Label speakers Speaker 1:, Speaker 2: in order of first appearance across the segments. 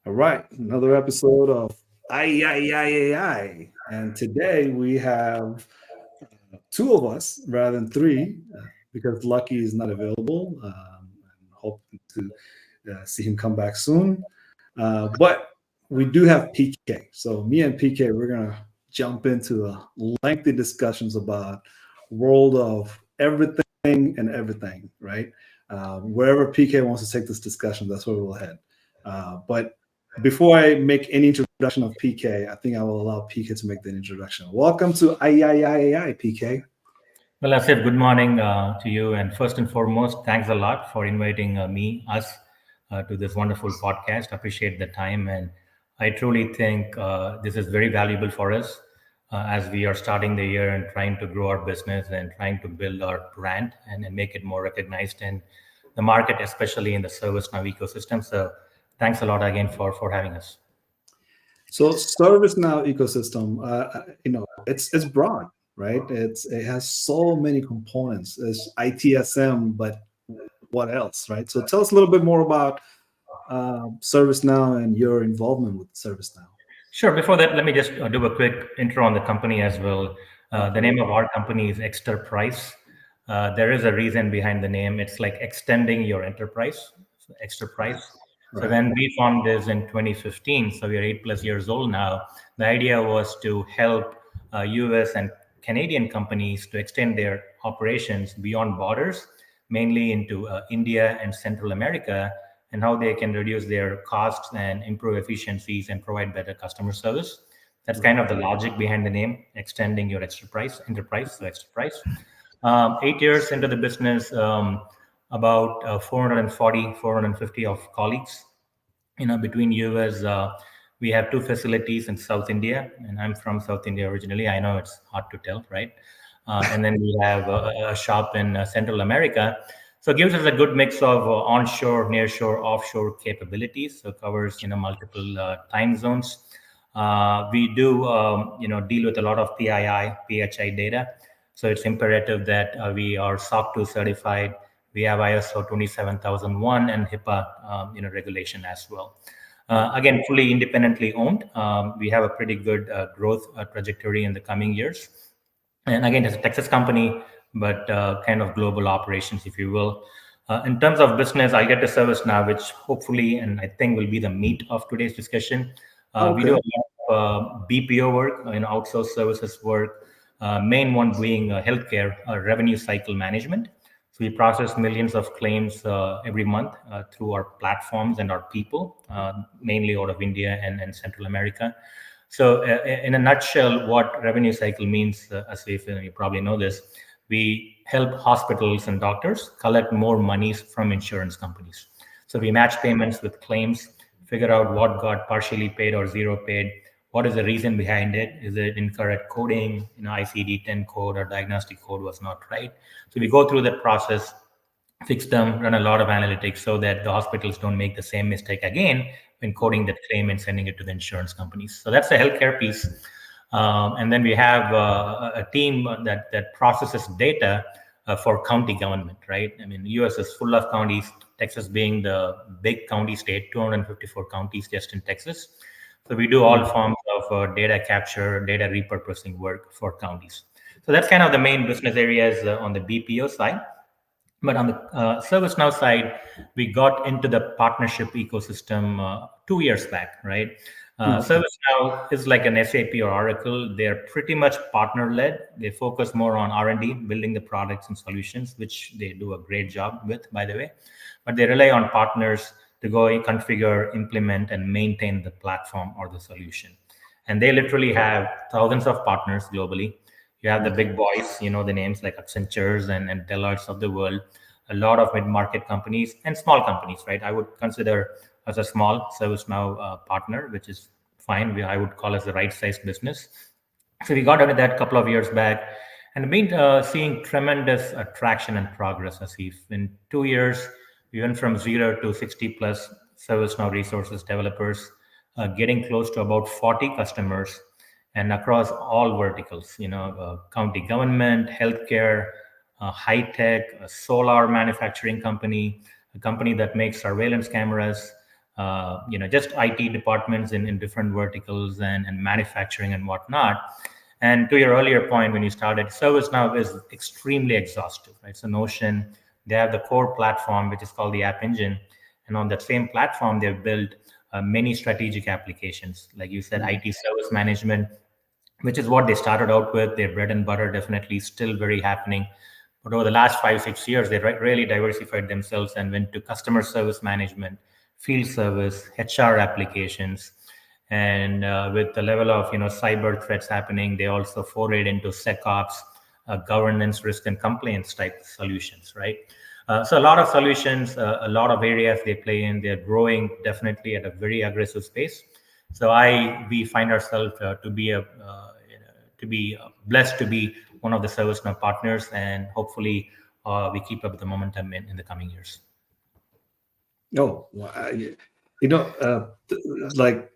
Speaker 1: All right, another episode of I. And today we have two of us rather than three because Lucky is not available. And hope to see him come back soon. But we do have PK. So me and PK, we're gonna jump into a lengthy discussions about world of everything and everything, right? Wherever PK wants to take this discussion, that's where we'll head. But before I make any introduction of PK, I think I will allow PK to make the introduction. Welcome to PK.
Speaker 2: Well, Asif, good morning to you. And first and foremost, thanks a lot for inviting us, to this wonderful podcast. Appreciate the time. And I truly think this is very valuable for us as we are starting the year and trying to grow our business and trying to build our brand and make it more recognized in the market, especially in the ServiceNow ecosystem. So thanks a lot again for having us.
Speaker 1: So ServiceNow ecosystem, it's broad, right? It has so many components. It's ITSM, but what else, right? So tell us a little bit more about ServiceNow and your involvement with ServiceNow.
Speaker 2: Sure. Before that, let me just do a quick intro on the company as well. The name of our company is Exterprise. There is a reason behind the name. It's like extending your enterprise, so Exterprise. So
Speaker 1: Right.
Speaker 2: when we formed this in 2015, so we are 8+ years old now. The idea was to help US and Canadian companies to extend their operations beyond borders, mainly into India and Central America, and how they can reduce their costs and improve efficiencies and provide better customer service. That's kind of the logic behind the name, extending your enterprise, so Exterprise. 8 years into the business, about 440, 450 of colleagues. Between US, we have two facilities in South India, and I'm from South India originally. I know it's hard to tell, right? And then we have a shop in Central America. So it gives us a good mix of onshore, nearshore, offshore capabilities. So it covers multiple time zones. We do deal with a lot of PII, PHI data. So it's imperative that we are SOC 2 certified. We have ISO 27001 and HIPAA regulation as well. Again, fully independently owned. We have a pretty good growth trajectory in the coming years. And again, it's a Texas company, but kind of global operations, if you will. In terms of business, I get to service now, which hopefully, and I think will be the meat of today's discussion. We do
Speaker 1: Okay.
Speaker 2: a lot of BPO work, outsourced services work, main one being healthcare revenue cycle management. So we process millions of claims every month through our platforms and our people, mainly out of India and Central America. So, in a nutshell, what revenue cycle means, as if you probably know this, we help hospitals and doctors collect more monies from insurance companies. So we match payments with claims, figure out what got partially paid or zero paid, what is the reason behind it, is it incorrect coding, ICD-10 code or diagnostic code was not right. So we go through that process, fix them, run a lot of analytics so that the hospitals don't make the same mistake again when coding that claim and sending it to the insurance companies. So that's the healthcare piece. And then we have a team that processes data for county government, right? I mean, US is full of counties, Texas being the big county state, 254 counties just in Texas. So we do all forms of data capture, data repurposing work for counties. So that's kind of the main business areas on the BPO side. But on the ServiceNow side, we got into the partnership ecosystem 2 years back, right? ServiceNow is like an SAP or Oracle. They're pretty much partner-led. They focus more on R&D, building the products and solutions, which they do a great job with, by the way. But they rely on partners to go configure, implement, and maintain the platform or the solution. And they literally have thousands of partners globally. You have the big boys, the names like Accentures and Deloitte of the world, a lot of mid-market companies and small companies, right? I would consider as a small ServiceNow partner, which is fine. I would call as the right-sized business. So we got into that a couple of years back and been seeing tremendous traction and progress, Asif. In 2 years, we went from 0 to 60 plus ServiceNow resources developers, getting close to about 40 customers and across all verticals, county government, healthcare, high tech, a solar manufacturing company, a company that makes surveillance cameras, just IT departments in different verticals and manufacturing and whatnot. And to your earlier point, when you started, ServiceNow is extremely exhaustive, right? So Notion, they have the core platform, which is called the App Engine. And on that same platform, they've built many strategic applications. Like you said, IT service management, which is what they started out with. Their bread and butter definitely still very happening. But over the last 5, 6 years, they really diversified themselves and went to customer service management, field service, HR applications. And with the level of cyber threats happening, they also forayed into SecOps, governance, risk, and compliance type solutions, right? So a lot of solutions, a lot of areas they play in. They're growing definitely at a very aggressive pace. So we find ourselves to be blessed to be one of the ServiceNow partners, and hopefully we keep up the momentum in the coming years.
Speaker 1: Oh, well, like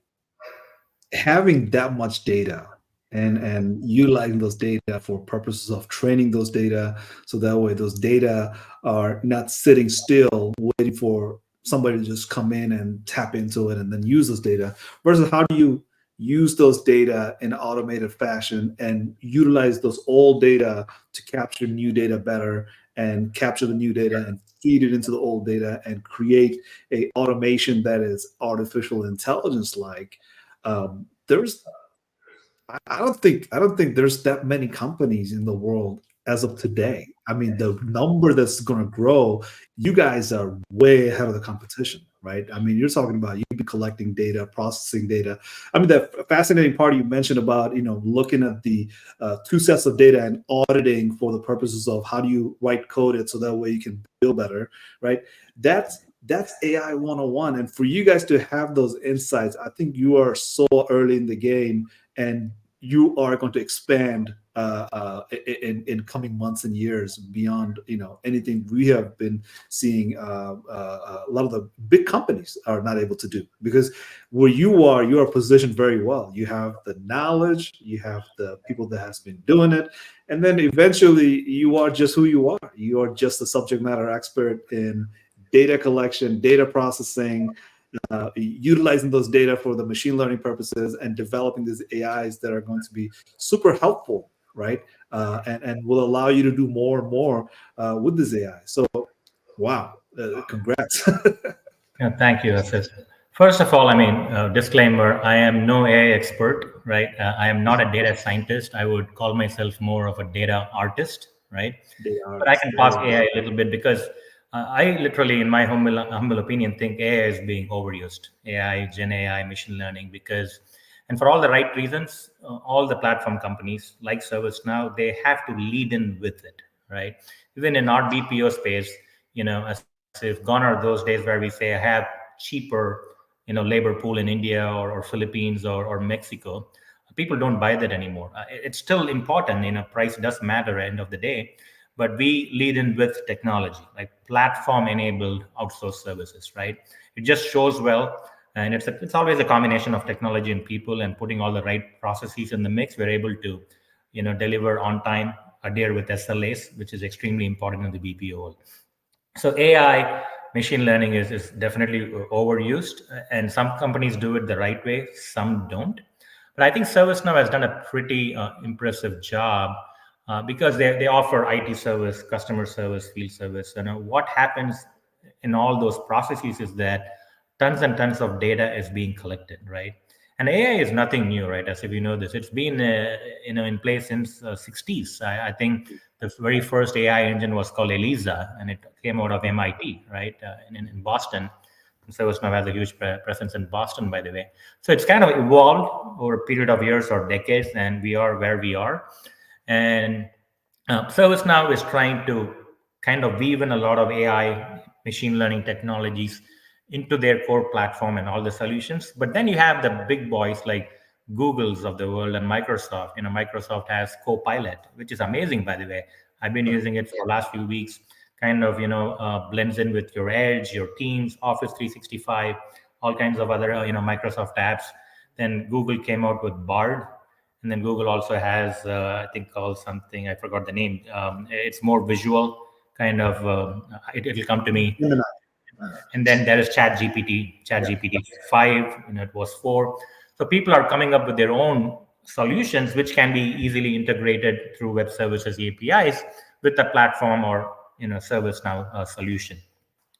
Speaker 1: having that much data and utilizing those data for purposes of training those data, so that way those data are not sitting still waiting for somebody to just come in and tap into it and then use those data, versus how do you use those data in an automated fashion and utilize those old data to capture new data better, and capture the new data and feed it into the old data and create a automation that is artificial intelligence like. There's I don't think there's that many companies in the world as of today. I mean, the number that's going to grow, you guys are way ahead of the competition, right? I mean, you're talking about you be collecting data, processing data. I mean, the fascinating part you mentioned about looking at the two sets of data and auditing for the purposes of how do you write code it so that way you can build better, right? That's AI 101. And for you guys to have those insights, I think you are so early in the game, and you are going to expand in coming months and years beyond anything we have been seeing. A lot of the big companies are not able to do, because where you are positioned very well. You have the knowledge, you have the people that has been doing it, and then eventually you are just who you are. You are just a subject matter expert in data collection, data processing, utilizing those data for the machine learning purposes, and developing these AIs that are going to be super helpful, right? And will allow you to do more and more with this AI. So, wow, congrats.
Speaker 2: Yeah, thank you, Asif. First of all, I mean, disclaimer, I am no AI expert, right? I am not a data scientist. I would call myself more of a data artist, right?
Speaker 1: Data
Speaker 2: But I
Speaker 1: artists,
Speaker 2: can
Speaker 1: there
Speaker 2: talk
Speaker 1: you
Speaker 2: AI a little bit because I literally, in my humble opinion, think AI is being overused. AI, Gen AI, machine learning, because, and for all the right reasons, all the platform companies like ServiceNow, they have to lead in with it, right? Even in our BPO space, as if gone are those days where we say I have cheaper, labor pool in India or Philippines or Mexico. People don't buy that anymore. It's still important. Price does matter at the end of the day, but we lead in with technology, like platform enabled outsourced services, right? It just shows well. And it's always a combination of technology and people, and putting all the right processes in the mix. We're able to, deliver on time, adhere with SLAs, which is extremely important in the BPO world. So AI, machine learning is definitely overused, and some companies do it the right way, some don't. But I think ServiceNow has done a pretty impressive job because they offer IT service, customer service, field service. What happens in all those processes is that tons and tons of data is being collected, right? And AI is nothing new, right? As if you know this, it's been in place since 60s. I think the very first AI engine was called ELIZA, and it came out of MIT, right, in Boston. And ServiceNow has a huge presence in Boston, by the way. So it's kind of evolved over a period of years or decades, and we are where we are. And ServiceNow is trying to kind of weave in a lot of AI, machine learning technologies into their core platform and all the solutions. But then you have the big boys like Google's of the world and Microsoft. Microsoft has Copilot, which is amazing, by the way. I've been using it for the last few weeks. Kind of, blends in with your Edge, your Teams, Office 365, all kinds of other, Microsoft apps. Then Google came out with Bard, and then Google also has, I think, called something. I forgot the name. It's more visual, kind of. It'll come to me.
Speaker 1: Gemini.
Speaker 2: And then there is ChatGPT 5, it was 4. So people are coming up with their own solutions, which can be easily integrated through web services APIs with a platform or ServiceNow solution.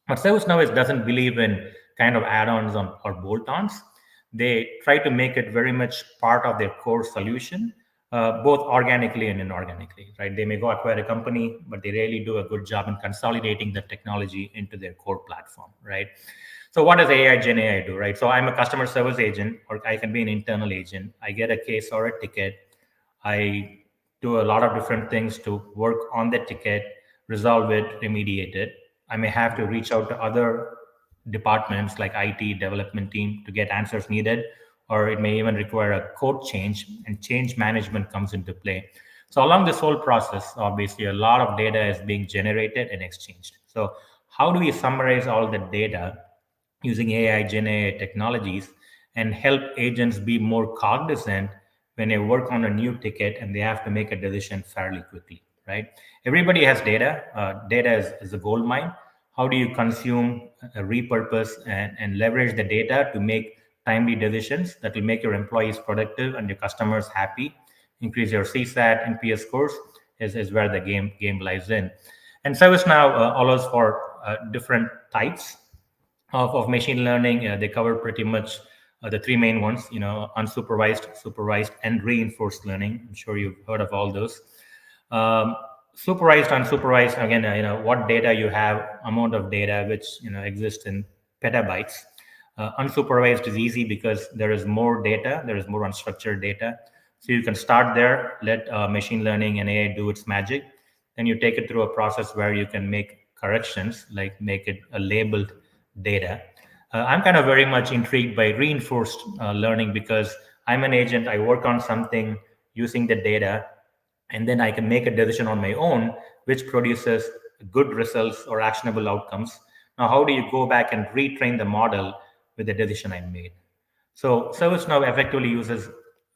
Speaker 2: But ServiceNow doesn't believe in kind of add-ons or bolt-ons. They try to make it very much part of their core solution, both organically and inorganically, right? They may go acquire a company, but they really do a good job in consolidating the technology into their core platform, right? So what does AI, Gen AI do, right? So I'm a customer service agent, or I can be an internal agent. I get a case or a ticket. I do a lot of different things to work on the ticket, resolve it, remediate it. I may have to reach out to other departments like IT, development team to get answers needed, or it may even require a code change, and change management comes into play. So along this whole process, obviously a lot of data is being generated and exchanged. So how do we summarize all the data using AI, Gen AI technologies, and help agents be more cognizant when they work on a new ticket and they have to make a decision fairly quickly, right? Everybody has data. Data is a gold mine. How do you consume, repurpose, and leverage the data to make timely decisions that will make your employees productive and your customers happy, increase your CSAT and PS scores is where the game lies in. And ServiceNow allows for different types of machine learning. They cover pretty much the three main ones, unsupervised, supervised, and reinforced learning. I'm sure you've heard of all those. Supervised, unsupervised, again, what data you have, amount of data which exists in petabytes. Unsupervised is easy because there is more data, there is more unstructured data. So you can start there, let machine learning and AI do its magic. Then you take it through a process where you can make corrections, like make it a labeled data. I'm kind of very much intrigued by reinforced learning because I'm an agent. I work on something using the data, and then I can make a decision on my own, which produces good results or actionable outcomes. Now, how do you go back and retrain the model with the decision I made? So ServiceNow effectively uses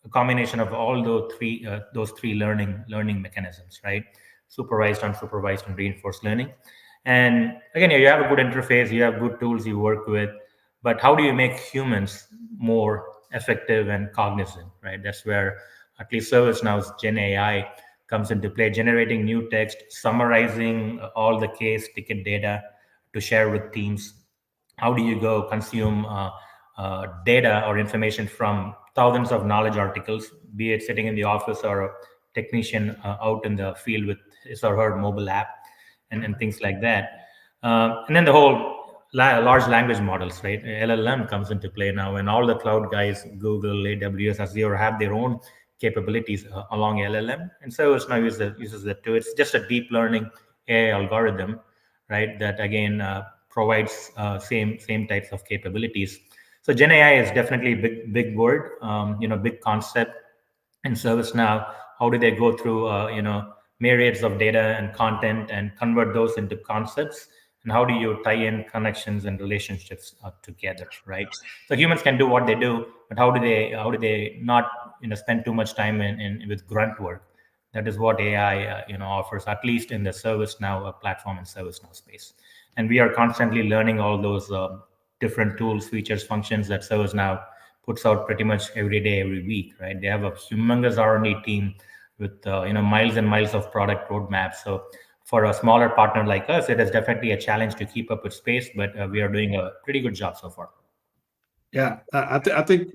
Speaker 2: a combination of all those three learning mechanisms, right? Supervised, unsupervised, and reinforced learning. And again, you have a good interface, you have good tools you work with, but how do you make humans more effective and cognizant, right? That's where at least ServiceNow's Gen AI comes into play, generating new text, summarizing all the case ticket data to share with teams. How do you go consume data or information from thousands of knowledge articles, be it sitting in the office or a technician out in the field with his or her mobile app, and things like that. And then the whole large language models, right? LLM comes into play now, and all the cloud guys, Google, AWS, Azure, have their own capabilities along LLM. And ServiceNow uses that too. It's just a deep learning AI algorithm, right? That again provides same types of capabilities. So Gen AI is definitely a big word, big concept in ServiceNow. How do they go through myriads of data and content and convert those into concepts, and how do you tie in connections and relationships together, right? So humans can do what they do, but how do they not spend too much time in with grunt work? That is what AI offers, at least in the ServiceNow platform and ServiceNow space. And we are constantly learning all those different tools, features, functions that ServiceNow puts out pretty much every day, every week, right? They have a humongous R&D team with miles and miles of product roadmaps. So for a smaller partner like us, it is definitely a challenge to keep up with space, but we are doing a pretty good job so far.
Speaker 1: Yeah, I think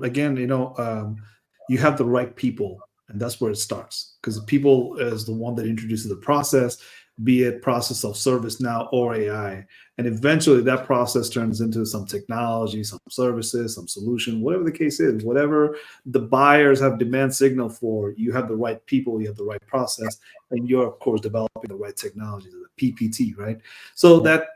Speaker 1: again, you have the right people, and that's where it starts, because people is the one that introduces the process, be it process of ServiceNow or AI, and eventually that process turns into some technology, some services, some solution, whatever the case is, whatever the buyers have demand signal for. You have the right people, you have the right process, and you're of course developing the right technology, the PPT, right? So that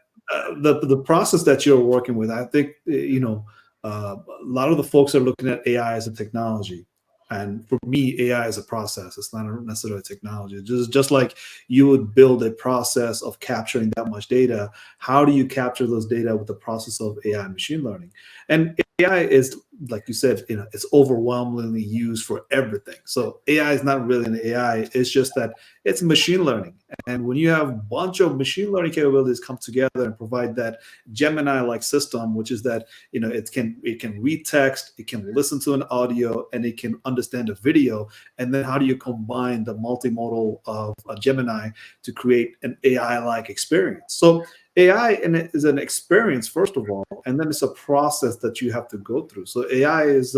Speaker 1: the process that you're working with, I think, a lot of the folks are looking at AI as a technology, and for me, AI is a process. It's not necessarily a technology. Just like you would build a process of capturing that much data, how do you capture those data with the process of AI and machine learning? And AI is, like you said, it's overwhelmingly used for everything. So AI is not really an AI. It's just that it's machine learning. And when you have a bunch of machine learning capabilities come together and provide that Gemini-like system, which is that it can read text, it can listen to an audio, and it can understand a video. And then how do you combine the multimodal of a Gemini to create an AI-like experience? So AI is an experience, first of all, and then it's a process that you have to go through. So AI is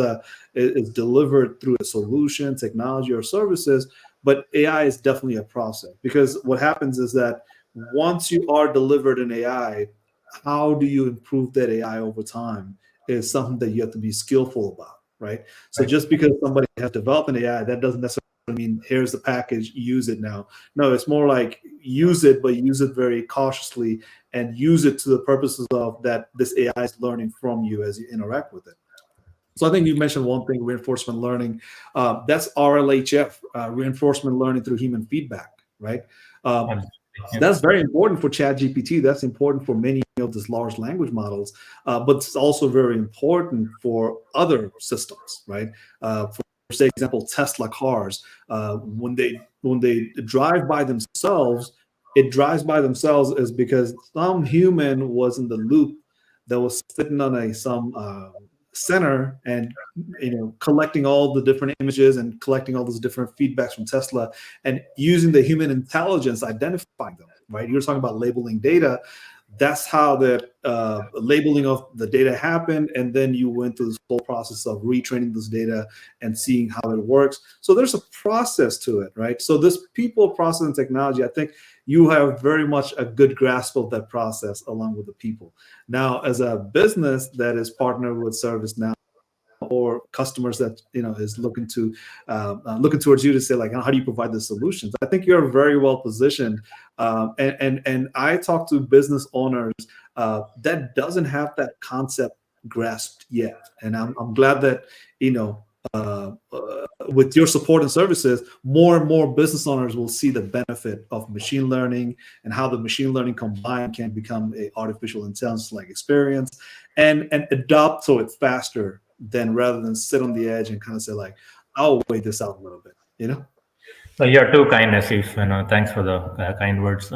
Speaker 1: delivered through a solution, technology, or services, but AI is definitely a process, because what happens is that once you are delivered an AI, how do you improve that AI over time is something that you have to be skillful about, right? So
Speaker 2: Right.
Speaker 1: just because somebody has developed an AI, that doesn't necessarily mean here's the package, use it now. No, it's more like use it, but use it very cautiously and use it to the purposes of that this AI is learning from you as you interact with it. So I think you mentioned one thing, reinforcement learning. That's RLHF, reinforcement learning through human feedback, right? Um,
Speaker 2: Absolutely. Yeah.
Speaker 1: that's very important for ChatGPT. That's important for many of these large language models, but it's also very important for other systems, right? For say example, Tesla cars. When they drive by themselves, it drives by themselves is because some human was in the loop that was sitting on some center and collecting all the different images and collecting all those different feedbacks from Tesla and using the human intelligence identifying them, right? You're talking about labeling data. That's how the labeling of the data happened, and then you went through this whole process of retraining this data and seeing how it works. So there's a process to it, right? So this people, process, and technology, I think you have very much a good grasp of that process along with the people. Now, as a business that is partnered with ServiceNow, or customers that is looking towards you to say like, how do you provide the solutions? I think you're very well positioned, and I talk to business owners that doesn't have that concept grasped yet, and I'm glad that with your support and services, more and more business owners will see the benefit of machine learning and how the machine learning combined can become a artificial intelligence like experience, and adopt to it faster than rather than sit on the edge and kind of say like, I'll wait this out a little bit.
Speaker 2: So you're too kind, Asif. Thanks for the kind words.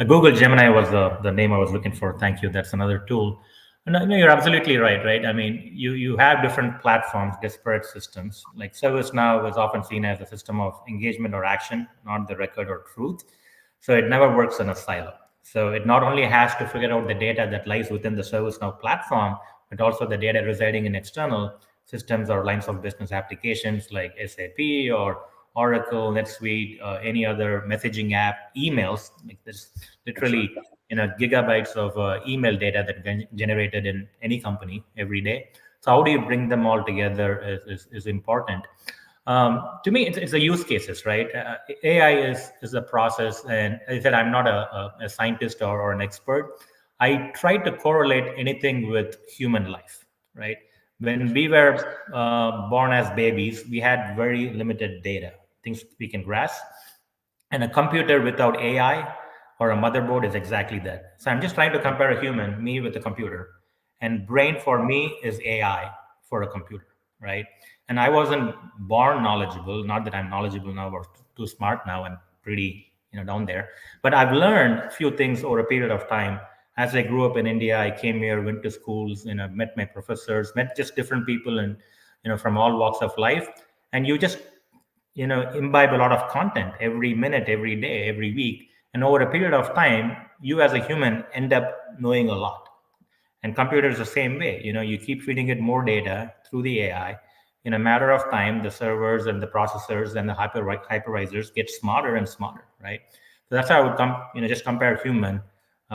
Speaker 2: Google Gemini was the name I was looking for. Thank you. That's another tool. And you're absolutely right. Right. I mean, you have different platforms, disparate systems. Like ServiceNow is often seen as a system of engagement or action, not the record or truth. So it never works in a silo. So it not only has to figure out the data that lies within the ServiceNow platform, but also the data residing in external systems or lines of business applications like SAP or Oracle, NetSuite, any other messaging app, emails. Like there's literally gigabytes of email data that generated in any company every day. So how do you bring them all together is important. To me, it's the use cases, right? AI is a process, and as I said, I'm not a scientist or an expert. I try to correlate anything with human life, right? When we were born as babies, we had very limited data, things we can grasp. And a computer without AI or a motherboard is exactly that. So I'm just trying to compare a human, me with a computer. And brain for me is AI for a computer, right? And I wasn't born knowledgeable, not that I'm knowledgeable now or too smart now. I'm pretty, down there. But I've learned a few things over a period of time. As I grew up in India, I came here, went to schools, met my professors, met just different people and, from all walks of life. And you just imbibe a lot of content every minute, every day, every week, and over a period of time you as a human end up knowing a lot. And computers the same way. You keep feeding it more data through the AI. In a matter of time, the servers and the processors and the hypervisors get smarter and smarter, right? So that's how I would just compare human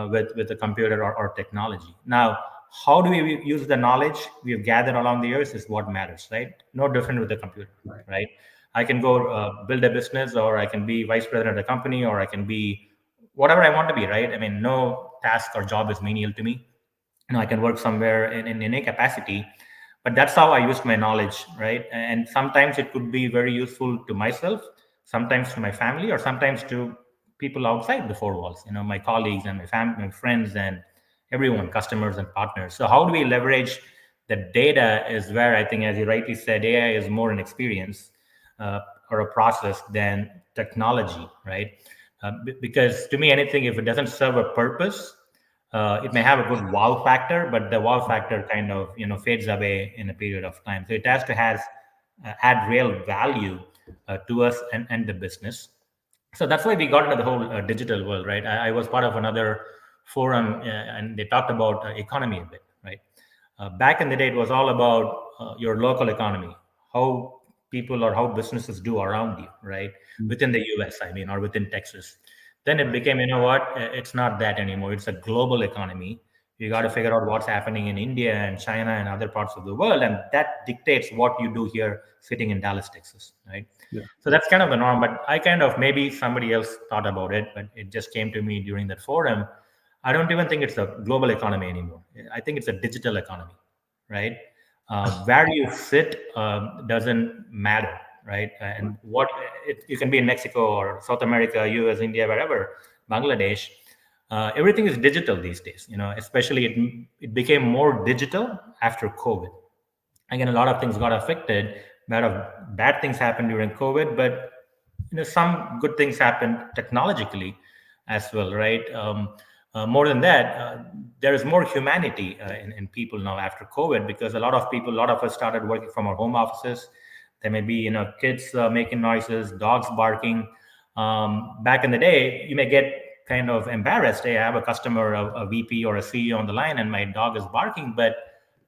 Speaker 2: with the computer or technology. Now, how do we use the knowledge we've gathered along the years is what matters, right? No different with the computer, right? I can go build a business, or I can be vice president of the company, or I can be whatever I want to be, right? I mean, no task or job is menial to me. I can work somewhere in any capacity, but that's how I use my knowledge, right? And sometimes it could be very useful to myself, sometimes to my family, or sometimes to people outside the four walls, my colleagues and my family, my friends, and everyone, customers and partners. So how do we leverage The data is where I think, as you rightly said, AI is more an experience uh, or a process than technology, right? Because to me, anything, if it doesn't serve a purpose, it may have a good wow factor, but the wow factor kind of fades away in a period of time. So it has to has add real value to us and the business. So that's why we got into the whole digital world, right? I was part of another forum, and they talked about economy a bit, right? Back in the day, it was all about your local economy, how people or how businesses do around you, right? Within the US, I mean, or within Texas. Then it became, you know what? It's not that anymore. It's a global economy. You got to figure out what's happening in India and China and other parts of the world, and that dictates what you do here, sitting in Dallas, Texas, right?
Speaker 1: Yeah.
Speaker 2: So that's kind of the norm. But I kind of, maybe somebody else thought about it, but it just came to me during that forum. I don't even think it's a global economy anymore. I think it's a digital economy, right? Where you sit doesn't matter, right? And you can be in Mexico or South America, US, India, wherever, Bangladesh. Everything is digital these days. Especially it became more digital after COVID. Again, a lot of things got affected. A lot of bad things happened during COVID, but some good things happened technologically as well, right? More than that, there is more humanity in people now after COVID, because a lot of us started working from our home offices. There may be kids making noises, dogs barking. Back in the day, you may get kind of embarrassed. Hey, I have a customer, a VP or a CEO on the line, and my dog is barking. But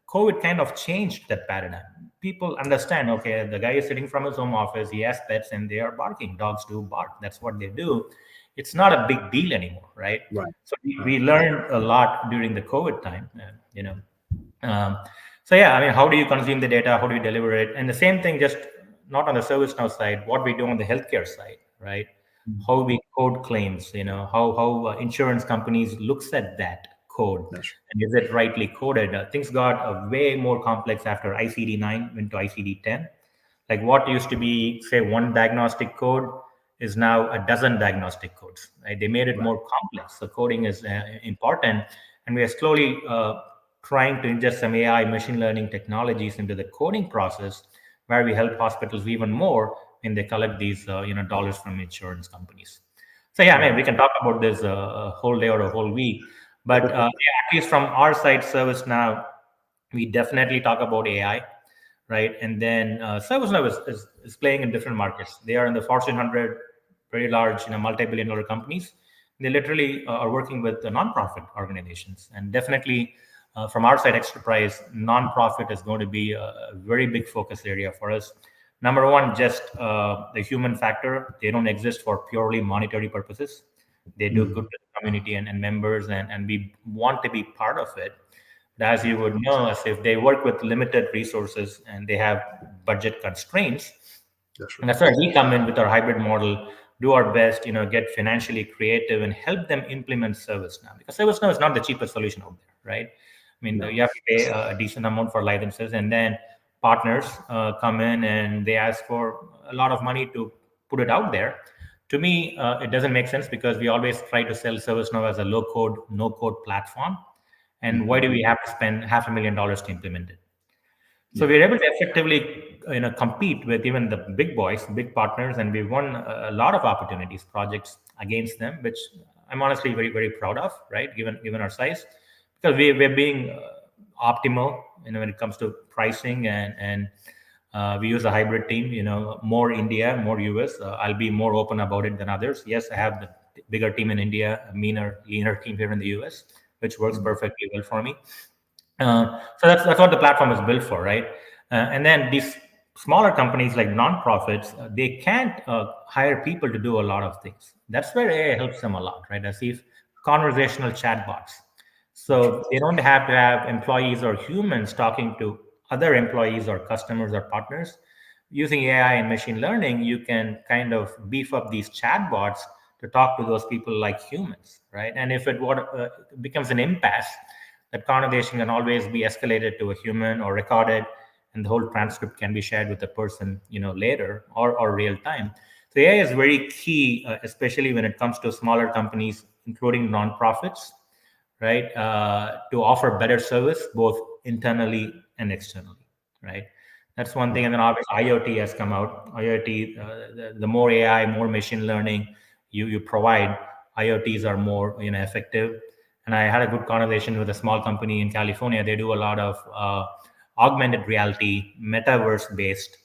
Speaker 2: COVID kind of changed that paradigm. People understand, okay, the guy is sitting from his home office, he has pets, and they are barking. Dogs do bark. That's what they do. It's not a big deal anymore, right?
Speaker 1: Right.
Speaker 2: So we
Speaker 1: Right.
Speaker 2: learned a lot during the COVID time, um, so yeah, I mean, how do you consume the data? How do you deliver it? And the same thing, just not on the ServiceNow side, what we do on the healthcare side, right?
Speaker 1: Mhm.
Speaker 2: How we code claims, how insurance companies looks at that code,
Speaker 1: That's
Speaker 2: and is it rightly coded? Things got way more complex after ICD-9 went to ICD-10. Like what used to be, say, one diagnostic code is now a dozen diagnostic codes. Right? They made it
Speaker 1: right.
Speaker 2: more complex. So coding is important, and we are slowly trying to ingest some AI, machine learning technologies into the coding process, where we help hospitals even more when they collect these dollars from insurance companies. So yeah, I mean,
Speaker 1: Right.
Speaker 2: we can talk about this a whole day or a whole week, but yeah, at least from our side, ServiceNow, we definitely talk about AI, right? And then ServiceNow is playing in different markets. They are in the Fortune 100, very large, multi-billion-dollar companies. They literally are working with the nonprofit organizations, and definitely from our side, Exterprise, nonprofit is going to be a very big focus area for us. Number one, just the human factor. They don't exist for purely monetary purposes. They do good
Speaker 1: Mhm.
Speaker 2: to the community and members, and we want to be part of it. But as you would know, as if they work with limited resources and they have budget constraints,
Speaker 1: That's
Speaker 2: and
Speaker 1: right.
Speaker 2: that's where we come in with our hybrid model, do our best, get financially creative and help them implement ServiceNow, because ServiceNow is not the cheapest solution out there, right? I mean,
Speaker 1: No.
Speaker 2: you have to pay a decent amount for licenses, and then partners come in and they ask for a lot of money to put it out there. To me, it doesn't make sense, because we always try to sell ServiceNow as a low code, no code platform. And why
Speaker 1: Mhm.
Speaker 2: do we have to spend $500,000 to implement it? So
Speaker 1: Yeah.
Speaker 2: we're able to effectively, compete with even the big boys, big partners, and we've won a lot of opportunities, projects against them, which I'm honestly very, very proud of, right? Given our size, because we're being optimal, when it comes to pricing, and we use a hybrid team, more India, more US. I'll be more open about it than others. Yes, I have the bigger team in India, a leaner team here in the US, which works
Speaker 1: Mhm.
Speaker 2: perfectly well for me. So that's what the platform is built for, right? And then these smaller companies like nonprofits, they can't hire people to do a lot of things. That's where AI helps them a lot, right? As if conversational chatbots.
Speaker 1: That's right.
Speaker 2: So they don't have to have employees or humans talking to other employees or customers or partners. Using AI and machine learning, you can kind of beef up these chatbots to talk to those people like humans, right? And if it becomes an impasse, that conversation can always be escalated to a human or recorded, and the whole transcript can be shared with the person, later, or real time. So AI is very key, especially when it comes to smaller companies, including nonprofits. right? To offer better service both internally and externally, right? That's one thing. And then obviously IoT has come out. IoT, the more AI, more machine learning you provide, IoTs are more effective. And I had a good conversation with a small company in California. They do a lot of augmented reality, metaverse based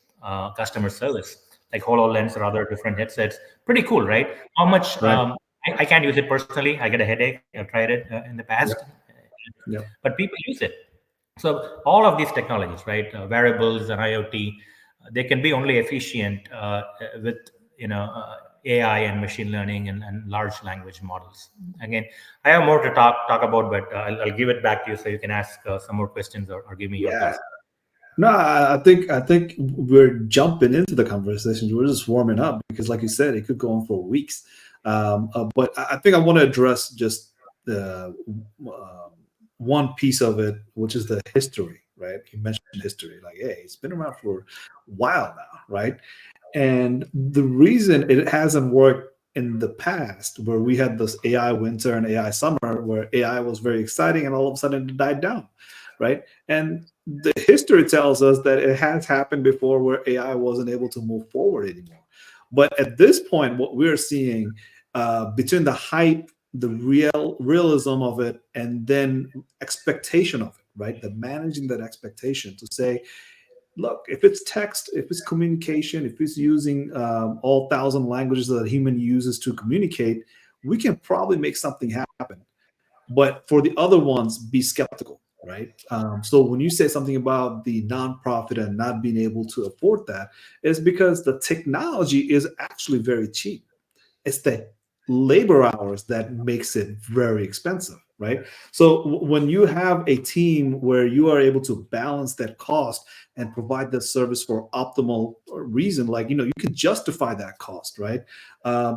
Speaker 2: customer service, like HoloLens or other different headsets. Pretty cool, right? How much
Speaker 1: Right.
Speaker 2: I can't use it personally. I get a headache. I've tried it in the past,
Speaker 1: Yep. Yep.
Speaker 2: but people use it. So all of these technologies, right, wearables and IoT, they can be only efficient with AI and machine learning and large language models. Again, I have more to talk about, but I'll give it back to you so you can ask some more questions or give me your
Speaker 1: Yeah.
Speaker 2: thoughts.
Speaker 1: No, I think we're jumping into the conversation. We're just warming up because, like you said, it could go on for weeks. But I think I want to address just um one piece of it, which is the history. Right? You mentioned history, like, hey, it's been around for a while now, right? And the reason it hasn't worked in the past, where we had this AI winter and AI summer, where AI was very exciting and all of a sudden it died down, right? And the history tells us that it has happened before where AI wasn't able to move forward anymore. But at this point, what we're seeing between the hype, the realism of it, and then expectation of it, right? The managing that expectation to say, look, if it's text, if it's communication, if it's using all thousand languages that a human uses to communicate, we can probably make something happen. But for the other ones, be skeptical, right? So when you say something about the nonprofit and not being able to afford that, it's because the technology is actually very cheap. It's the labor hours that makes it very expensive, right? So when you have a team where you are able to balance that cost and provide the service for optimal reason, like, you can justify that cost, right?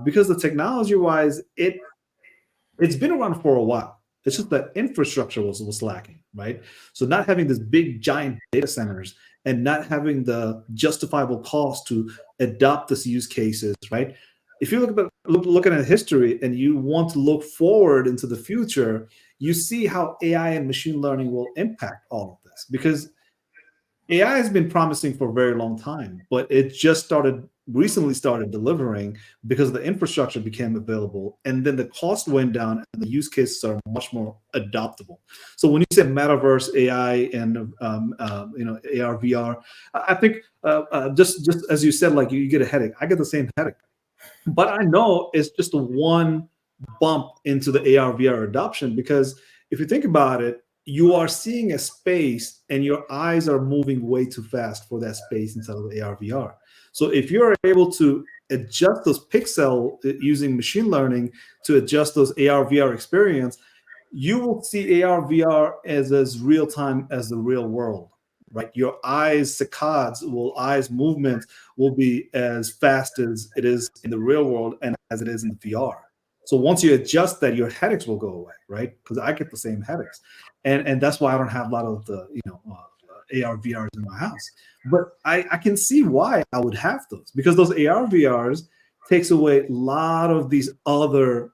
Speaker 1: Because the technology wise, it's been around for a while. It's just that infrastructure was lacking, right? So not having this big giant data centers and not having the justifiable cost to adopt this use cases, right? If you looking at history and you want to look forward into the future, you see how AI and machine learning will impact all of this, because AI has been promising for a very long time, but it just recently started delivering because the infrastructure became available, and then the cost went down and the use cases are much more adoptable. So when you say metaverse AI and AR VR, I think just as you said, like, you get a headache. I get the same headache, but I know it's just a one bump into the AR VR adoption, because if you think about it, you are seeing a space and your eyes are moving way too fast for that space inside of the AR VR. So if you're able to adjust those pixel using machine learning to adjust those AR VR experience, you will see AR VR as real time as the real world, right? Your eyes movement will be as fast as it is in the real world and as it is in the VR. So once you adjust that, your headaches will go away, right? Because I get the same headaches, and that's why I don't have a lot of the AR VRs in my house. But I can see why I would have those, because those AR VRs takes away a lot of these other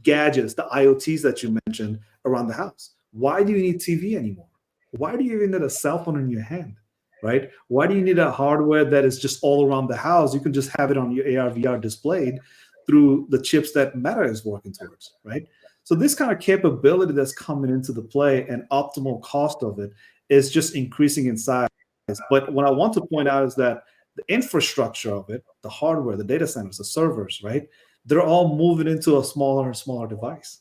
Speaker 1: gadgets, the IoTs that you mentioned around the house. Why do you need TV anymore? Why do you even need a cell phone in your hand? Right? Why do you need a hardware that is just all around the house? You can just have it on your AR VR displayed through the chips that Meta is working towards, right? So this kind of capability that's coming into the play and optimal cost of it is just increasing in size. But what I want to point out is that the infrastructure of it, the hardware, the data centers, the servers, right? They're all moving into a smaller and smaller device,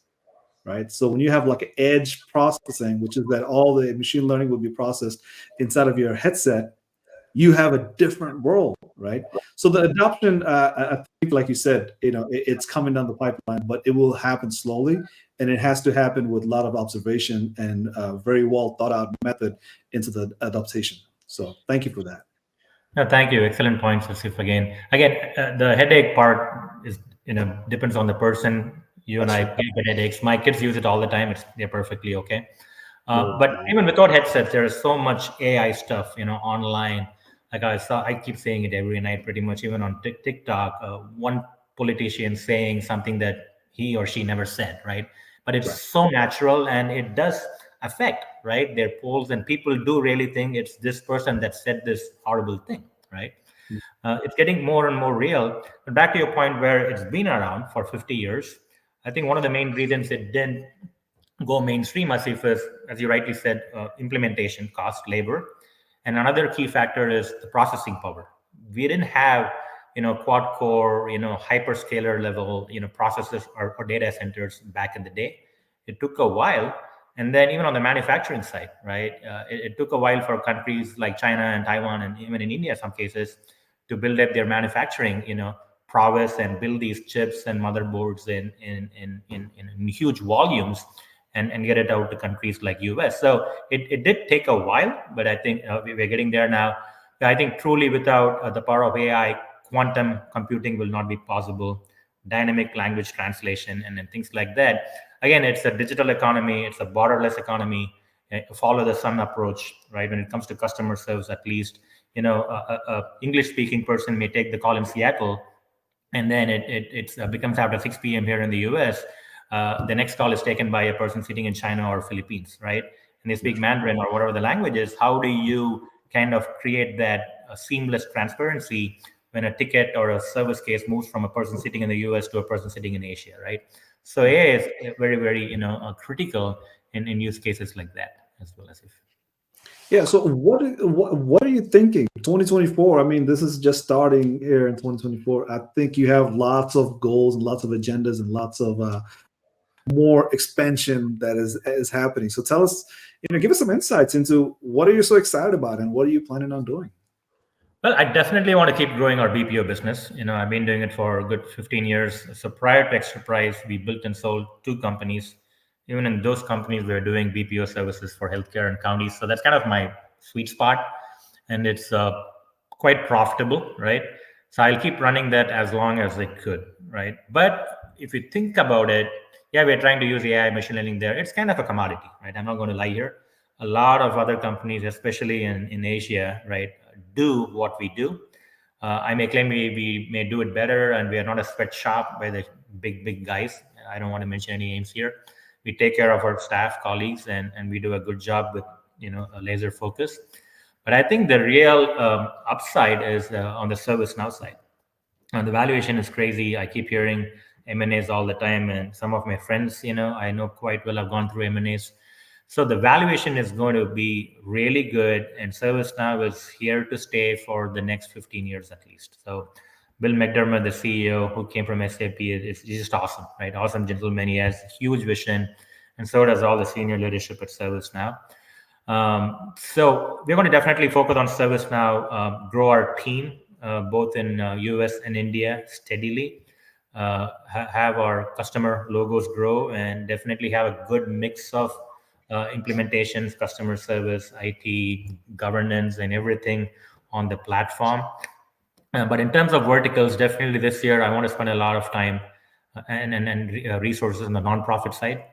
Speaker 1: right? So when you have like edge processing, which is that all the machine learning will be processed inside of your headset, you have a different world, right? So the adoption, I think, like you said, it's coming down the pipeline, but it will happen slowly, and it has to happen with a lot of observation and a very well thought out method into the adaptation. So thank you for that.
Speaker 2: No, thank you. Excellent points, Asif. Again, the headache part is depends on the person. You and
Speaker 1: That's
Speaker 2: I
Speaker 1: true.
Speaker 2: get headaches. My kids use it all the time. They're perfectly okay.
Speaker 1: Good.
Speaker 2: But even without headsets, there is so much AI stuff, online. Like I keep saying it every night, pretty much. Even on TikTok, one politician saying something that he or she never said, right? but it's
Speaker 1: Right.
Speaker 2: so natural and it does affect, right, their polls, and people do really think it's this person that said this horrible thing, right? It's getting more and more real. But back to your point where it's been around for 50 years, I think one of the main reasons it didn't go mainstream, as you rightly said, implementation cost, labor, and another key factor is the processing power. We didn't have, quad core, hyperscaler level, processors or data centers back in the day. It took a while, and then even on the manufacturing side, right? It took a while for countries like China and Taiwan, and even in India, some cases, to build up their manufacturing, prowess and build these chips and motherboards in huge volumes and get it out to countries like US. So it did take a while, but I think we're getting there now. I think truly without the power of AI, quantum computing will not be possible, dynamic language translation, and then things like that. Again, it's a digital economy, it's a borderless economy, follow the sun approach, right? When it comes to customer service, at least, a English speaking person may take the call in Seattle, and then it becomes after 6 p.m. here in the US. The next call is taken by a person sitting in China or Philippines, right? And they speak Mandarin or whatever the language is. How do you kind of create that seamless transparency when a ticket or a service case moves from a person sitting in the US to a person sitting in Asia, right? So AI is very, very, critical in use cases like that, as well as if.
Speaker 1: Yeah. So what are you thinking? 2024. I mean, this is just starting here in 2024. I think you have lots of goals and lots of agendas and lots of more expansion that is happening. So tell us, give us some insights into what are you so excited about and what are you planning on doing?
Speaker 2: Well, I definitely want to keep growing our BPO business. I've been doing it for a good 15 years. So prior to Exterprise, we built and sold two companies. Even in those companies, we were doing BPO services for healthcare and counties. So that's kind of my sweet spot, and it's quite profitable, right? So I'll keep running that as long as I could, right? But if you think about it, yeah, we're trying to use AI, machine learning there. It's kind of a commodity, right? I'm not going to lie here. A lot of other companies, especially in Asia, right, do what we do. I may claim we may do it better, and we are not a sweatshop by the big guys. I don't want to mention any names here. We take care of our staff, colleagues, and we do a good job with a laser focus. But I think the real upside is on the ServiceNow side. And the valuation is crazy. I keep hearing M&As all the time, and some of my friends, I know quite well, have gone through M&As. So the valuation is going to be really good, and ServiceNow is here to stay for the next 15 years at least. So Bill McDermott, the CEO who came from SAP, is just awesome, right? Awesome gentleman. He has huge vision, and so does all the senior leadership at ServiceNow. So we're going to definitely focus on ServiceNow, grow our team both in US and India steadily, have our customer logos grow, and definitely have a good mix of implementations, customer service, IT, governance, and everything on the platform. But in terms of verticals, definitely this year, I want to spend a lot of time and resources on the nonprofit side.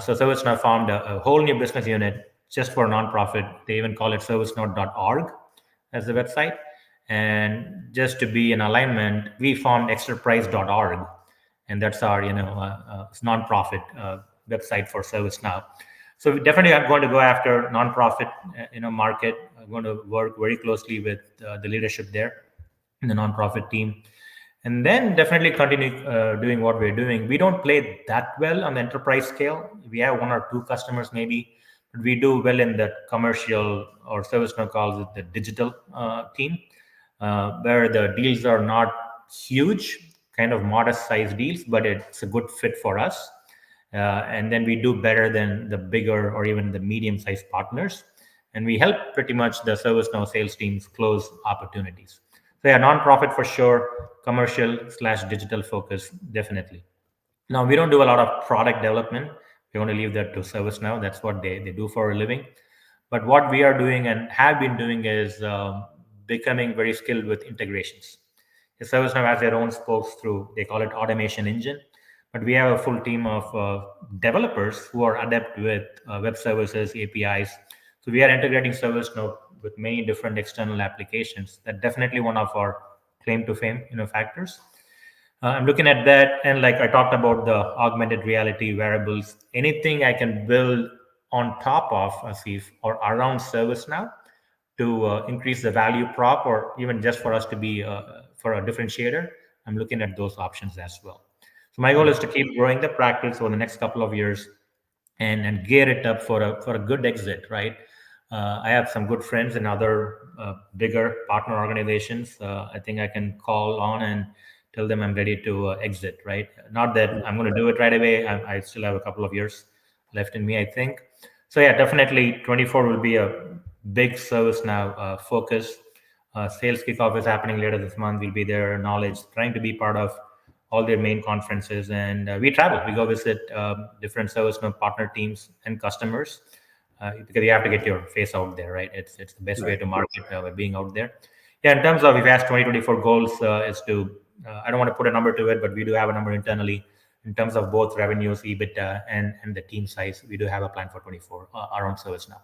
Speaker 2: So ServiceNow formed a whole new business unit just for nonprofit. They even call it servicenow.org as the website. And just to be in alignment, we formed exterprise.org, and that's our nonprofit website for ServiceNow. So we definitely are going to go after nonprofit market. I'm going to work very closely with the leadership there in the nonprofit team, and then definitely continue doing what we're doing. We don't play that well on the enterprise scale. We have one or two customers maybe, but we do well in the commercial, or ServiceNow calls it the digital team, where the deals are not huge, kind of modest size deals, but it's a good fit for us. And then we do better than the bigger or even the medium-sized partners. And we help pretty much the ServiceNow sales teams close opportunities. So yeah, nonprofit for sure, commercial/digital focus, definitely. Now, we don't do a lot of product development. We want to leave that to ServiceNow. That's what they do for a living. But what we are doing and have been doing is becoming very skilled with integrations. ServiceNow has their own spokes through, they call it automation engine. But we have a full team of developers who are adept with web services, APIs. So we are integrating ServiceNow with many different external applications. That definitely one of our claim to fame factors. I'm looking at that, and like I talked about the augmented reality wearables, anything I can build on top of Asif or around ServiceNow to increase the value prop, or even just for us to be for a differentiator. I'm looking at those options as well. So my goal is to keep growing the practice over the next couple of years, and gear it up for a good exit, right? I have some good friends in other bigger partner organizations. I think I can call on and tell them I'm ready to exit, right? Not that I'm going to do it right away. I still have a couple of years left in me, I think. So yeah, definitely 24 will be a big service now focus. Sales kickoff is happening later this month. We'll be there, knowledge, trying to be part of all their main conferences, and we travel. We go visit different ServiceNow partner teams and customers, because you have to get your face out there, right? It's the best way
Speaker 1: Right.
Speaker 2: to market by being out there. Yeah, in terms of if you ask 2024 goals, is to I don't want to put a number to it, but we do have a number internally in terms of both revenues, EBITDA, and the team size. We do have a plan for 24 around ServiceNow.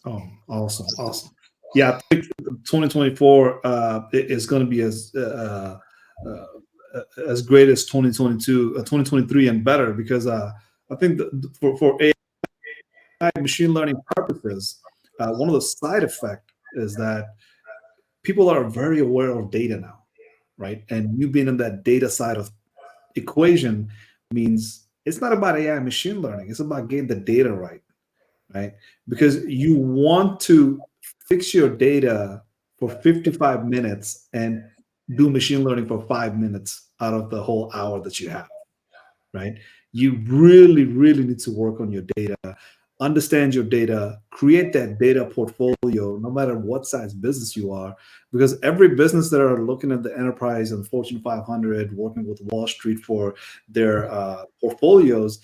Speaker 1: Oh, awesome, awesome. Yeah, I think 2024 is going to be uh, as great as 2022, 2023, and better because I think for AI machine learning purposes, one of the side effects is that people are very aware of data now, right? And you being in that data side of equation means it's not about AI machine learning. It's about getting the data right? Because you want to fix your data for 55 minutes and do machine learning for 5 minutes out of the whole hour that you have, right? You really, really need to work on your data, understand your data, create that data portfolio, no matter what size business you are, because every business that are looking at the enterprise and Fortune 500, working with Wall Street for their portfolios,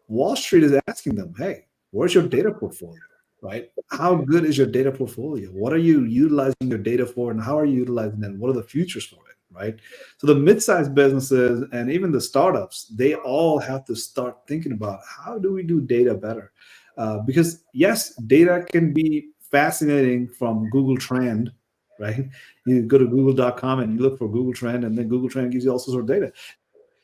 Speaker 1: Wall Street is asking them, hey, where's your data portfolio? Right? How good is your data portfolio? What are you utilizing your data for, and how are you utilizing it? What are the futures for it? Right? So the mid-sized businesses and even the startups, they all have to start thinking about how do we do data better? Because yes, data can be fascinating from Google Trend, right? You go to google.com and you look for Google Trend, and then Google Trend gives you all sorts of data.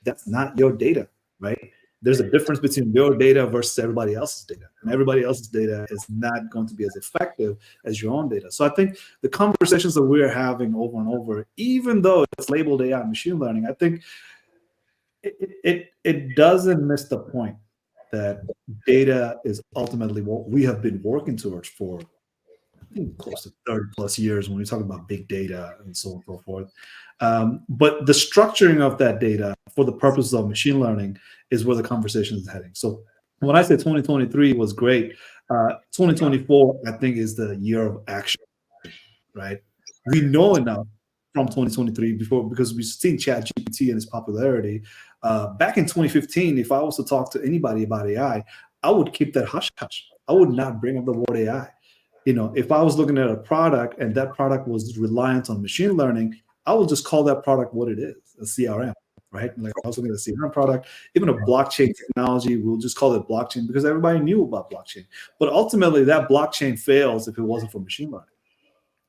Speaker 1: That's not your data, right? There's a difference between your data versus everybody else's data, and everybody else's data is not going to be as effective as your own data. So I think the conversations that we're having over and over, even though it's labeled AI machine learning, I think it doesn't miss the point that data is ultimately what we have been working towards for, I think, close to 30 plus years when we talk about big data and so on and so forth. But the structuring of that data for the purposes of machine learning is where the conversation is heading. So when I say 2023 was great, 2024, I think, is the year of action, right? We know enough from 2023 before because we've seen ChatGPT and its popularity. Back in 2015, if I was to talk to anybody about AI, I would keep that hush hush. I would not bring up the word AI. If I was looking at a product and that product was reliant on machine learning, I would just call that product what it is, a CRM, right? Like I was looking at a CRM product, even a blockchain technology, we'll just call it blockchain because everybody knew about blockchain. But ultimately, that blockchain fails if it wasn't for machine learning.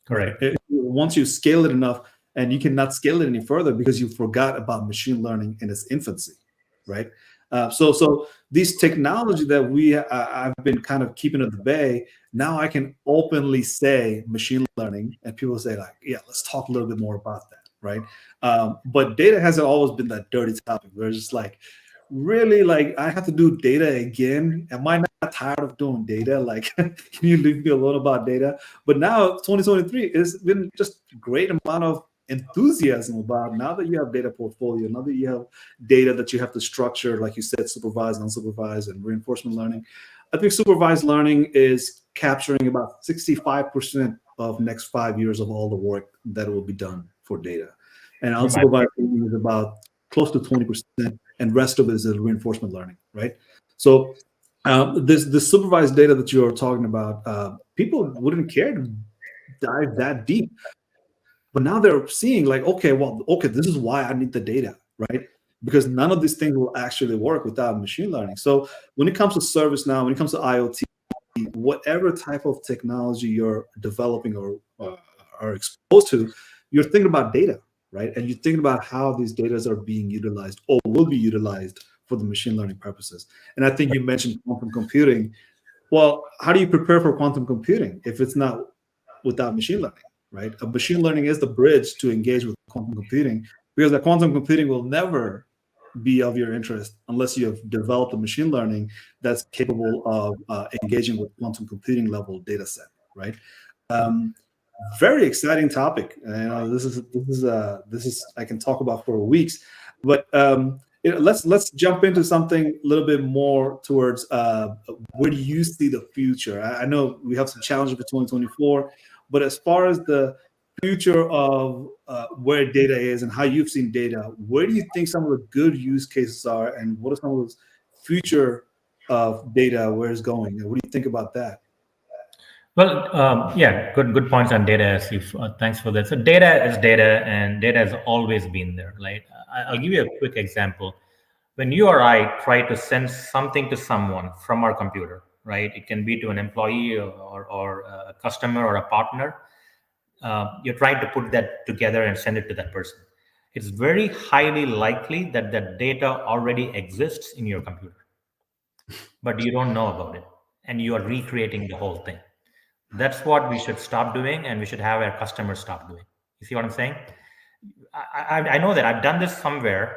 Speaker 1: Right.
Speaker 2: Correct.
Speaker 1: Once you scale it enough, and you cannot scale it any further because you forgot about machine learning in its infancy, right? So these technology that I've been kind of keeping at the bay. Now I can openly say machine learning, and people say like, yeah, let's talk a little bit more about that, right? But data hasn't always been that dirty topic. Where it's just like, really, like I have to do data again. Am I not tired of doing data? Like, can you leave me alone about data? But now 2023 has been just great amount of enthusiasm about now that you have data portfolio, now that you have data that you have to structure, like you said, supervised, unsupervised, and reinforcement learning. I think supervised learning is capturing about 65% of next 5 years of all the work that will be done for data. And unsupervised learning is about close to 20%, and rest of it is reinforcement learning, right? So this supervised data that you're talking about, people wouldn't care to dive that deep. But now they're seeing like, okay, this is why I need the data, right? Because none of these things will actually work without machine learning. So when it comes to ServiceNow, when it comes to IoT, whatever type of technology you're developing or are exposed to, you're thinking about data, right? And you're thinking about how these data are being utilized or will be utilized for the machine learning purposes. And I think you mentioned quantum computing. Well, how do you prepare for quantum computing if it's not without machine learning, right? A machine learning is the bridge to engage with quantum computing, because the quantum computing will never be of your interest unless you have developed a machine learning that's capable of engaging with quantum computing level data set, right? Um, Very exciting topic. This is I can talk about for weeks, but let's jump into something a little bit more towards where do you see the future? I know we have some challenges for 2024, but as far as the future of where data is and how you've seen data, where do you think some of the good use cases are, and what are some of those future of data, where it's going, and what do you think about that?
Speaker 2: Well, yeah, good points on data, Asif. Thanks for that. So data is data, and data has always been there, right? I'll give you a quick example. When you or I try to send something to someone from our computer, right? It can be to an employee or a customer or a partner. You're trying to put that together and send it to that person. It's very highly likely that that data already exists in your computer, but you don't know about it, and you are recreating the whole thing. That's what we should stop doing, and we should have our customers stop doing. You see what I'm saying? I know that I've done this somewhere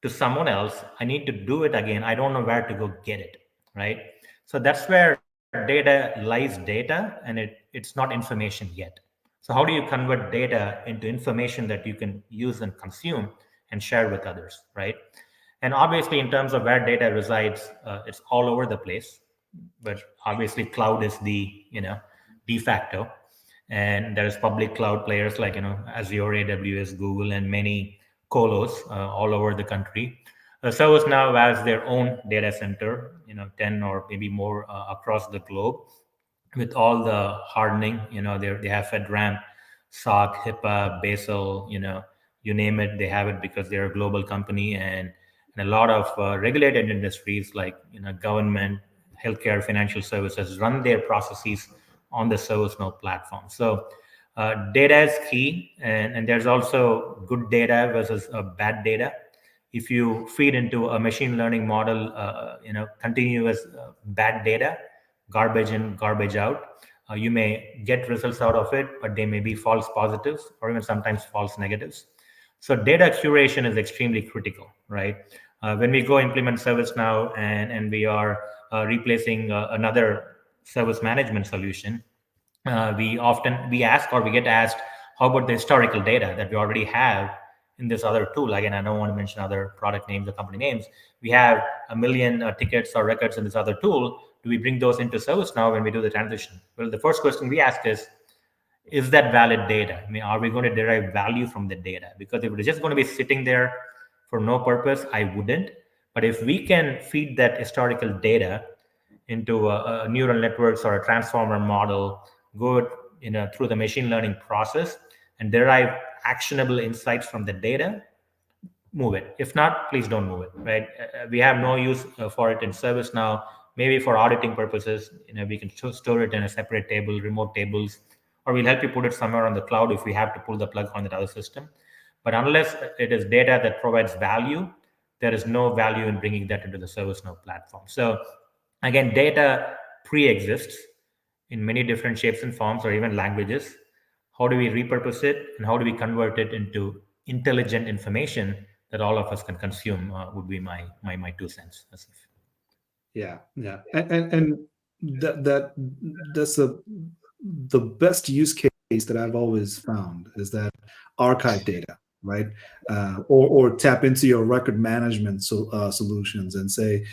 Speaker 2: to someone else. I need to do it again. I don't know where to go get it, right? So that's where data lies data, and it's not information yet. So how do you convert data into information that you can use and consume and share with others, right? And obviously, in terms of where data resides, it's all over the place. But obviously, cloud is the de facto, and there's public cloud players like Azure, AWS, Google, and many colos all over the country. ServiceNow has their own data center, 10 or maybe more across the globe, with all the hardening. They have FedRAMP, SOC, HIPAA, Basel, you name it, they have it, because they're a global company. And a lot of regulated industries like government, healthcare, financial services run their processes on the ServiceNow platform. So data is key, and there's also good data versus bad data. If you feed into a machine learning model, continuous bad data, garbage in, garbage out, you may get results out of it, but they may be false positives or even sometimes false negatives. So data curation is extremely critical, right? When we go implement ServiceNow and we are replacing another service management solution, we ask, or we get asked, how about the historical data that we already have in this other tool? Again, I don't want to mention other product names or company names. We have a million tickets or records in this other tool. Do we bring those into ServiceNow when we do the transition? Well, the first question we ask is that valid data? I mean, are we going to derive value from the data? Because if it is just going to be sitting there for no purpose, I wouldn't. But if we can feed that historical data into a neural networks or a transformer model, go through the machine learning process and derive actionable insights from the data, move it. If not, please don't move it, right? We have no use for it in ServiceNow. Maybe for auditing purposes, we can store it in a separate table, remote tables, or we'll help you put it somewhere on the cloud if we have to pull the plug on that other system. But unless it is data that provides value, there is no value in bringing that into the ServiceNow platform. So again, data pre-exists in many different shapes and forms, or even languages. How do we repurpose it, and how do we convert it into intelligent information that all of us can consume? Would be my 2 cents.
Speaker 1: Yeah, yeah, and that's the best use case that I've always found is that archive data, right? Or tap into your record management solutions and say,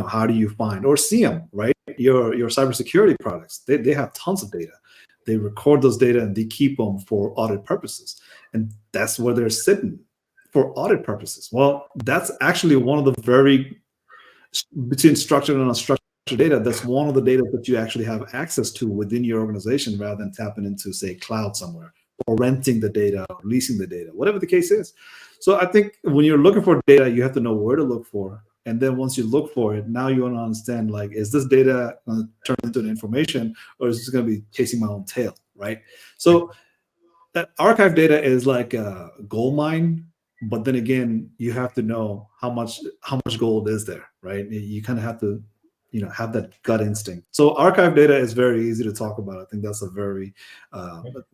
Speaker 1: how do you find or see them, right? Your cybersecurity products, they have tons of data. They record those data and they keep them for audit purposes, and that's where they're sitting for audit purposes. Well, that's actually one of the very between structured and unstructured data, that's one of the data that you actually have access to within your organization, rather than tapping into, say, cloud somewhere, or renting the data, or leasing the data, whatever the case is. So I think when you're looking for data, you have to know where to look for. And then once you look for it, now you want to understand, like, is this data going to turn into an information, or is this going to be chasing my own tail, right? So that archive data is like a gold mine, but then again, you have to know how much gold is there, right? You kind of have to, have that gut instinct. So archive data is very easy to talk about. I think that's a very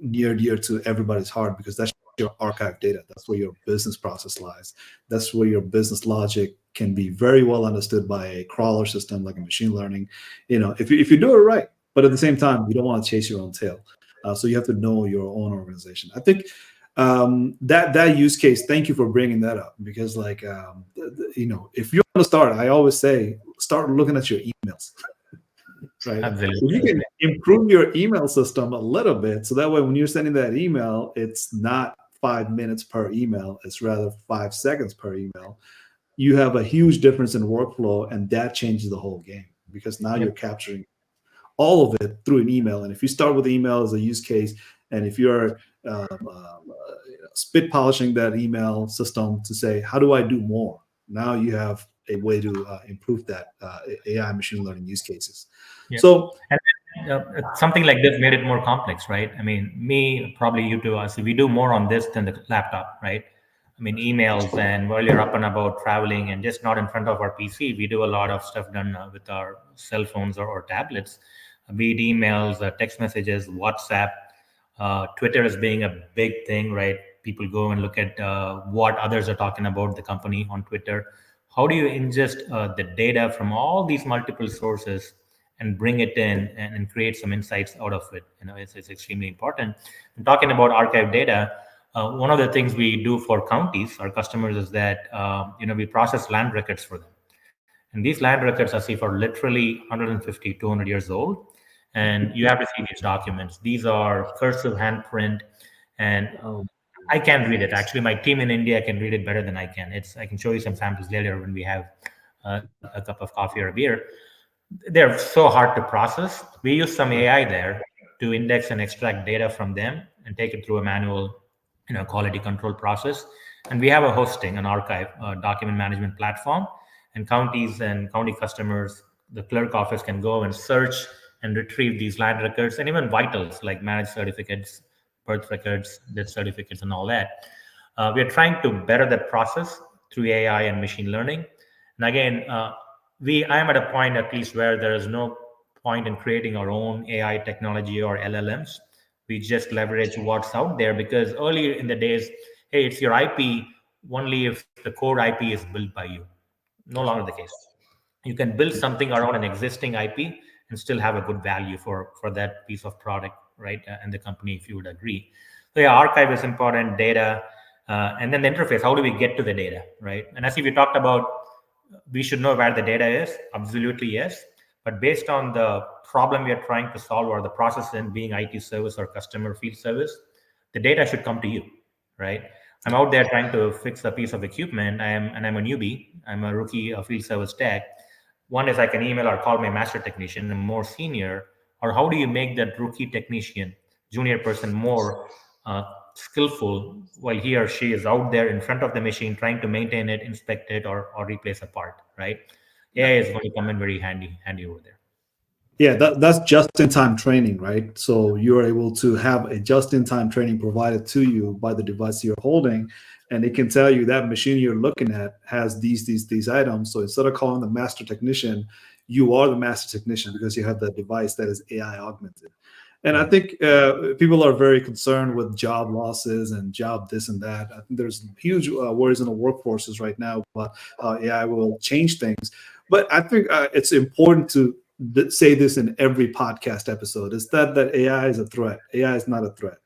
Speaker 1: near dear to everybody's heart because that's your archive data. That's where your business process lies. That's where your business logic can be very well understood by a crawler system like a machine learning. If you do it right, but at the same time, you don't want to chase your own tail. So you have to know your own organization. I think that use case. Thank you for bringing that up because, like, if you're going to start, I always say start looking at your emails. Right? If you
Speaker 2: Absolutely.
Speaker 1: can improve your email system a little bit, so that way when you're sending that email, it's not 5 minutes per email; it's rather 5 seconds per email. You have a huge difference in workflow, and that changes the whole game because now you're
Speaker 2: Yep.
Speaker 1: capturing all of it through an email. And if you start with email as a use case, and if you're spit polishing that email system to say, how do I do more? Now you have a way to improve that AI machine learning use cases.
Speaker 2: Yep.
Speaker 1: So,
Speaker 2: And something like this made it more complex, right? I mean, me, probably you too, us, we do more on this than the laptop, right? I mean, emails and while you're up and about traveling and just not in front of our PC, we do a lot of stuff done with our cell phones or tablets, be it emails, text messages, WhatsApp, Twitter is being a big thing, right? People go and look at what others are talking about the company on Twitter. How do you ingest the data from all these multiple sources and bring it in and create some insights out of it? It's extremely important. And talking about archive data, one of the things we do for counties, our customers, is that we process land records for them. And these land records, I see, for literally 150, 200 years old. And you have to see these documents. These are cursive handprint, and
Speaker 1: oh,
Speaker 2: I can read it. Actually, my team in India can read it better than I can. I can show you some samples later when we have a cup of coffee or a beer. They're so hard to process. We use some
Speaker 1: right.
Speaker 2: AI there to index and extract data from them and take it through a manual, quality control process. And we have a hosting, an archive, document management platform, and counties and county customers, the clerk office can go and search and retrieve these land records and even vitals like marriage certificates, birth records, death certificates, and all that. We are trying to better that process through AI and machine learning. And again, I am at a point at least where there is no point in creating our own AI technology or LLMs. We just leverage what's out there because earlier in the days, hey, it's your IP only if the core IP is built by you. No longer the case. You can build something around an existing IP and still have a good value for that piece of product, right? And the company, if you would agree. So yeah, archive is important, data, and then the interface. How do we get to the data, right? And as if you talked about, we should know where the data is. Absolutely yes. But based on the problem we are trying to solve or the process in being IT service or customer field service, the data should come to you, right? I'm
Speaker 1: Yeah.
Speaker 2: out there trying to fix a piece of equipment. I'm a newbie. I'm a rookie field service tech. One is I can email or call my master technician, and more senior. Or how do you make that rookie technician, junior person, more skillful while he or she is out there in front of the machine trying to maintain it, inspect it, or replace a part, right?
Speaker 1: Yeah.
Speaker 2: AI is going to come in very handy over there.
Speaker 1: Yeah, that's just-in-time training, right? So you're able to have a just-in-time training provided to you by the device you're holding, and it can tell you that machine you're looking at has these items. So instead of calling the master technician, you are the master technician because you have the device that is AI augmented. And I
Speaker 2: Right.
Speaker 1: think people are very concerned with job losses and job this and that. I think there's huge worries in the workforces right now about how AI will change things. But I think it's important to say this in every podcast episode: is that AI is a threat. AI is not a threat.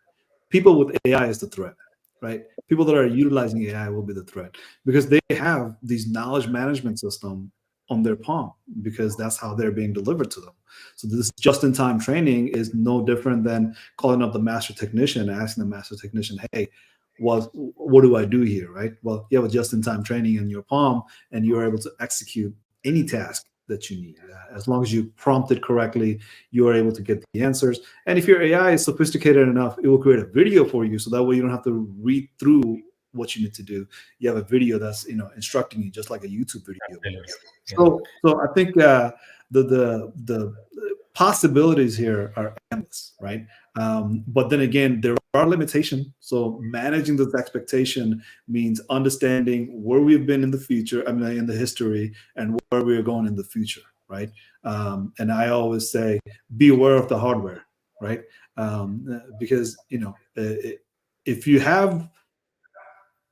Speaker 1: People with AI is the threat, right? People that are utilizing AI will be the threat because they have these knowledge management system on their palm because that's how they're being delivered to them. So this just-in-time training is no different than calling up the master technician and asking the master technician, "Hey, what do I do here?" Right? Well, you have a just-in-time training in your palm, and you're able to execute any task that you need. As long as you prompt it correctly, you are able to get the answers. And if your AI is sophisticated enough, it will create a video for you, so that way you don't have to read through what you need to do. You have a video that's instructing you, just like a YouTube video would.
Speaker 2: Absolutely. Yeah.
Speaker 1: So I think the possibilities here are endless, right? But then again, there are limitations. So managing this expectation means understanding where we've been in the future, I mean, in the history, and where we're going in the future, right? And I always say, be aware of the hardware, right? Because if you have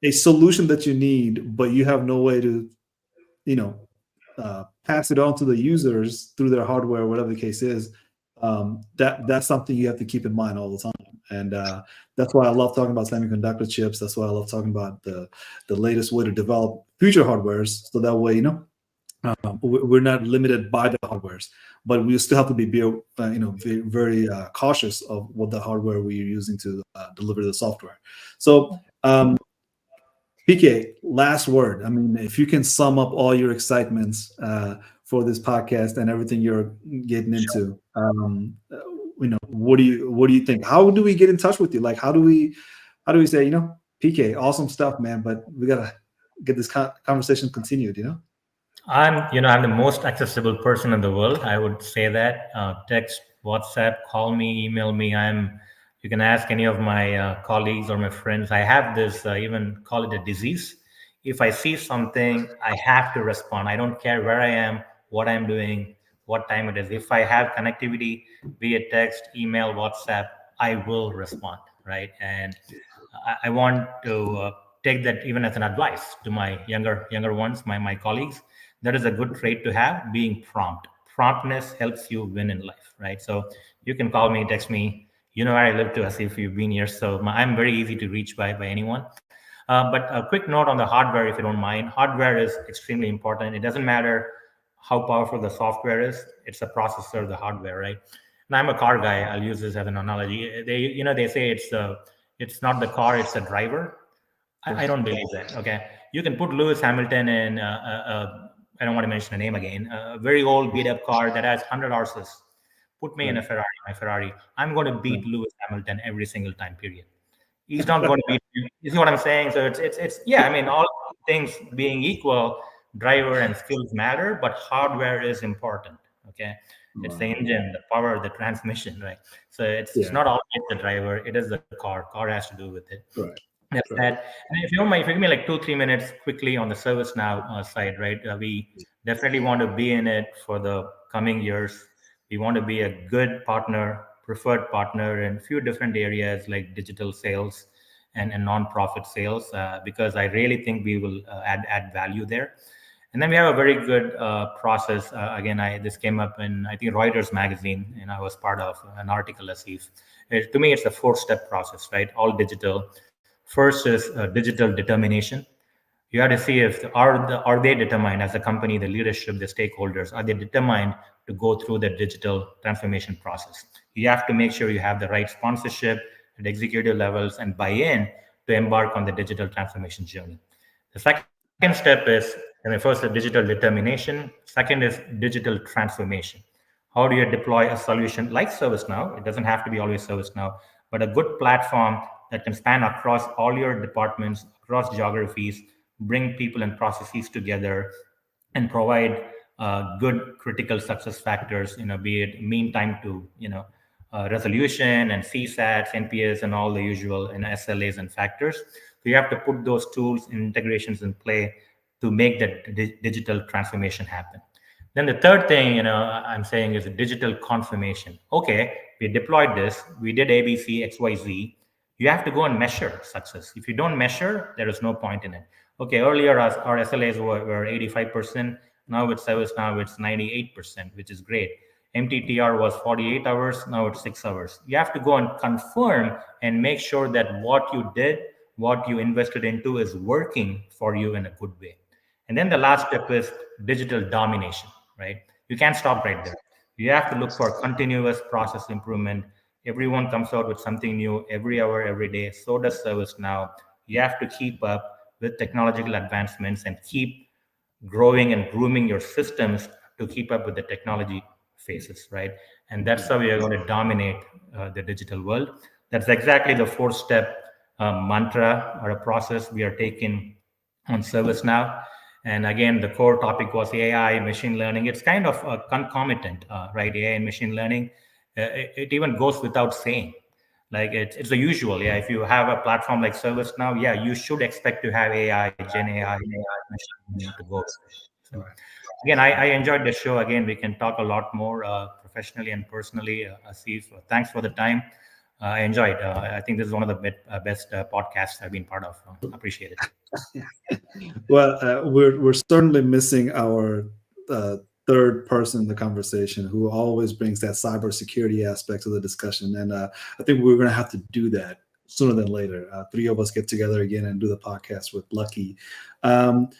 Speaker 1: a solution that you need, but you have no way to, you know, pass it on to the users through their hardware, whatever the case is, that's something you have to keep in mind all the time. And that's why I love talking about semiconductor chips. That's why I love talking about the latest way to develop future hardwares, so that way, we're not limited by the hardwares, but we still have to be very, very cautious of what the hardware we're using to deliver the software. So PK, last word. I mean, if you can sum up all your excitements for this podcast and everything you're getting into, what do you think? How do we get in touch with you? Like, how do we say, PK, awesome stuff, man, but we gotta get this conversation continued.
Speaker 2: I'm the most accessible person in the world. I would say that. Text, WhatsApp, call me, email me. You can ask any of my colleagues or my friends. I have this, even call it a disease. If I see something, I have to respond. I don't care where I am, what I'm doing, what time it is. If I have connectivity via text, email, WhatsApp, I will respond, right? And I want to take that even as an advice to my younger ones, my colleagues. That is a good trait to have. Being prompt. Promptness helps you win in life, right? So you can call me, text me. You know where I live to, as if you've been here. So I'm very easy to reach by anyone. But a quick note on the hardware, if you don't mind. Hardware is extremely important. It doesn't matter how powerful the software is. It's a processor, the hardware, right? And I'm a car guy. I'll use this as an analogy. They say it's not the car, it's the driver. I don't believe that. Okay, you can put Lewis Hamilton in. I don't want to mention a name again. A very old beat up car that has 100 horses. Put me in a
Speaker 1: Right.
Speaker 2: Ferrari, my Ferrari. I'm going to beat
Speaker 1: Right.
Speaker 2: Lewis Hamilton every single time. Period. He's not going to beat you. You see what I'm saying? So it's yeah. I mean, all things being equal, driver and skills matter, but hardware is important. Okay, it's the
Speaker 1: Wow.
Speaker 2: engine, the power, the transmission, right? So it's
Speaker 1: Yeah.
Speaker 2: not always the driver. It is the car. Car has to do with it.
Speaker 1: Right.
Speaker 2: That's
Speaker 1: Right.
Speaker 2: that. And if you don't mind, if you give me like 2-3 minutes quickly on the ServiceNow side, right? We definitely want to be in it for the coming years. We want to be a good partner, preferred partner in a few different areas like digital sales and nonprofit sales, because I really think we will add value there. And then we have a very good process. Again, this came up in I think Reuters magazine, and I was part of an article as if. To me, it's a four-step process, right? All digital. First is digital determination. You have to see if are they determined as a company, the leadership, the stakeholders, are they determined to go through the digital transformation process? You have to make sure you have the right sponsorship at executive levels and buy-in to embark on the digital transformation journey. The second step is, first, the digital determination. Second is digital transformation. How do you deploy a solution like ServiceNow? It doesn't have to be always ServiceNow, but a good platform that can span across all your departments, across geographies, bring people and processes together, and provide good critical success factors. Be it mean time to resolution and CSATs, NPS, and all the usual SLAs and factors. So you have to put those tools and integrations in play to make that digital transformation happen. Then the third thing, I'm saying is a digital confirmation. Okay, we deployed this, we did ABC, XYZ. You have to go and measure success. If you don't measure, there is no point in it. Okay, earlier our SLAs were 85%. Now with ServiceNow, it's 98%, which is great. MTTR was 48 hours. Now it's 6 hours. You have to go and confirm and make sure that what you did, what you invested into is working for you in a good way. And then the last step is digital domination, right? You can't stop right there. You have to look for continuous process improvement. Everyone comes out with something new every hour, every day. So does ServiceNow. You have to keep up with technological advancements and keep growing and grooming your systems to keep up with the technology phases, right? And that's how we are going to dominate the digital world. That's exactly the four-step mantra or a process we are taking on ServiceNow. And again, the core topic was AI, machine learning. It's kind of concomitant, right? AI and machine learning. It even goes without saying. Like it's the usual. Yeah, if you have a platform like ServiceNow, yeah, you should expect to have AI, Gen AI, machine learning to go with it. So
Speaker 1: Right.
Speaker 2: again, I enjoyed the show. Again, we can talk a lot more professionally and personally. Asif, thanks for the time. I enjoyed. I think this is one of the best podcasts I've been part of. Appreciate it.
Speaker 1: Well, we're certainly missing our uh, third person in the conversation who always brings that cybersecurity aspect to the discussion, and I think we're going to have to do that sooner than later. Three of us get together again and do the podcast with Lucky. Um,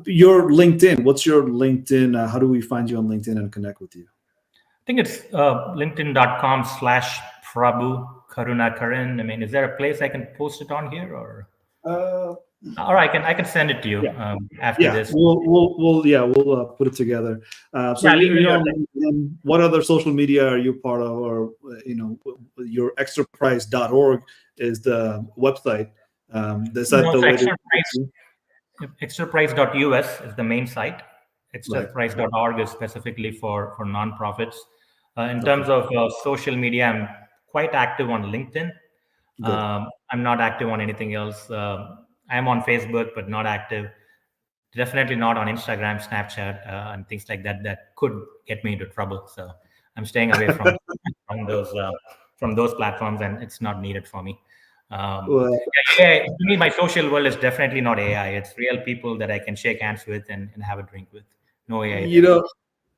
Speaker 1: your LinkedIn. What's your LinkedIn? How do we find you on LinkedIn and connect with you?
Speaker 2: I think it's linkedin.com/Prabhu Karunakaran. I mean, is there a place I can post it on here,
Speaker 1: Uh,
Speaker 2: or I can send it to you
Speaker 1: yeah,
Speaker 2: after
Speaker 1: yeah,
Speaker 2: this?
Speaker 1: we'll put it together. So
Speaker 2: Yeah, leave me
Speaker 1: you're
Speaker 2: your.
Speaker 1: on LinkedIn. What other social media are you part of, or your exterprise.org is the website. Is that
Speaker 2: No,
Speaker 1: the
Speaker 2: so
Speaker 1: way to?
Speaker 2: Exterprise.us is the main site.
Speaker 1: Right.
Speaker 2: Exterprise.org is specifically for nonprofits. In
Speaker 1: Okay.
Speaker 2: terms of social media, I'm quite active on LinkedIn.
Speaker 1: Good.
Speaker 2: I'm not active on anything else. I'm on Facebook, but not active. Definitely not on Instagram, Snapchat, and things like that that could get me into trouble. So I'm staying away from those platforms, and it's not needed for me.
Speaker 1: Well,
Speaker 2: Yeah, to me, my social world is definitely not AI. It's real people that I can shake hands with and have a drink with. No AI
Speaker 1: you
Speaker 2: there.
Speaker 1: know,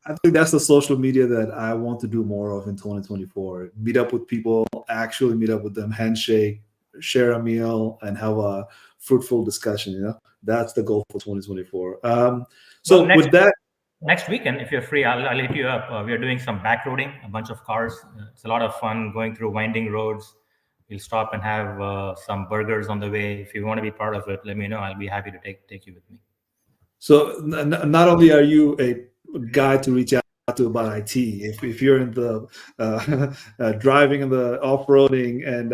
Speaker 1: I think that's the social media that I want to do more of in 2024. Meet up with people, actually meet up with them, handshake, share a meal, and have a fruitful discussion. That's the goal for 2024.
Speaker 2: Well,
Speaker 1: So with that,
Speaker 2: next weekend, if you're free, I'll hit you up. We are doing some back roading, a bunch of cars. It's a lot of fun going through winding roads. We'll stop and have some burgers on the way. If you want to be part of it, let me know. I'll be happy to take you with me.
Speaker 1: so not only are you a guy to reach out to about IT, if you're in the driving and the off-roading and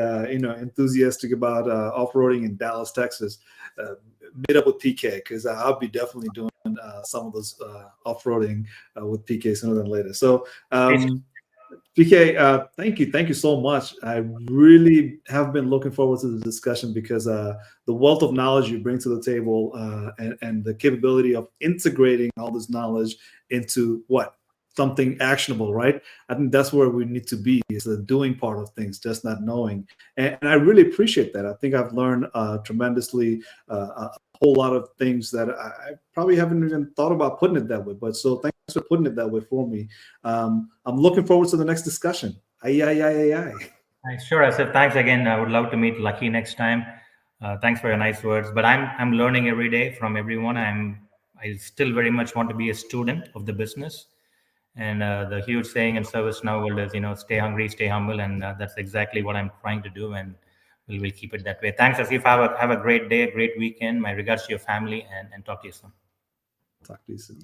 Speaker 1: enthusiastic about off-roading in Dallas, Texas, uh, meet up with PK because I'll be definitely doing some of those off-roading with PK sooner than later. So
Speaker 2: Please.
Speaker 1: PK, thank you so much. I really have been looking forward to the discussion because the wealth of knowledge you bring to the table and the capability of integrating all this knowledge into something actionable, right? I think that's where we need to be, is the doing part of things, just not knowing. And I really appreciate that. I think I've learned tremendously a whole lot of things that I probably haven't even thought about putting it that way. But so thanks for putting it that way for me. I'm looking forward to the next discussion. Aye, aye, aye, aye, aye.
Speaker 2: Sure, Asif. Thanks again. I would love to meet Lucky next time. Thanks for your nice words. But I'm learning every day from everyone. I still very much want to be a student of the business. And the huge saying in ServiceNow world is, stay hungry, stay humble, and that's exactly what I'm trying to do. And we'll keep it that way. Thanks, Asif. Have a great day, a great weekend. My regards to your family, and talk to you soon.
Speaker 1: Talk to you soon.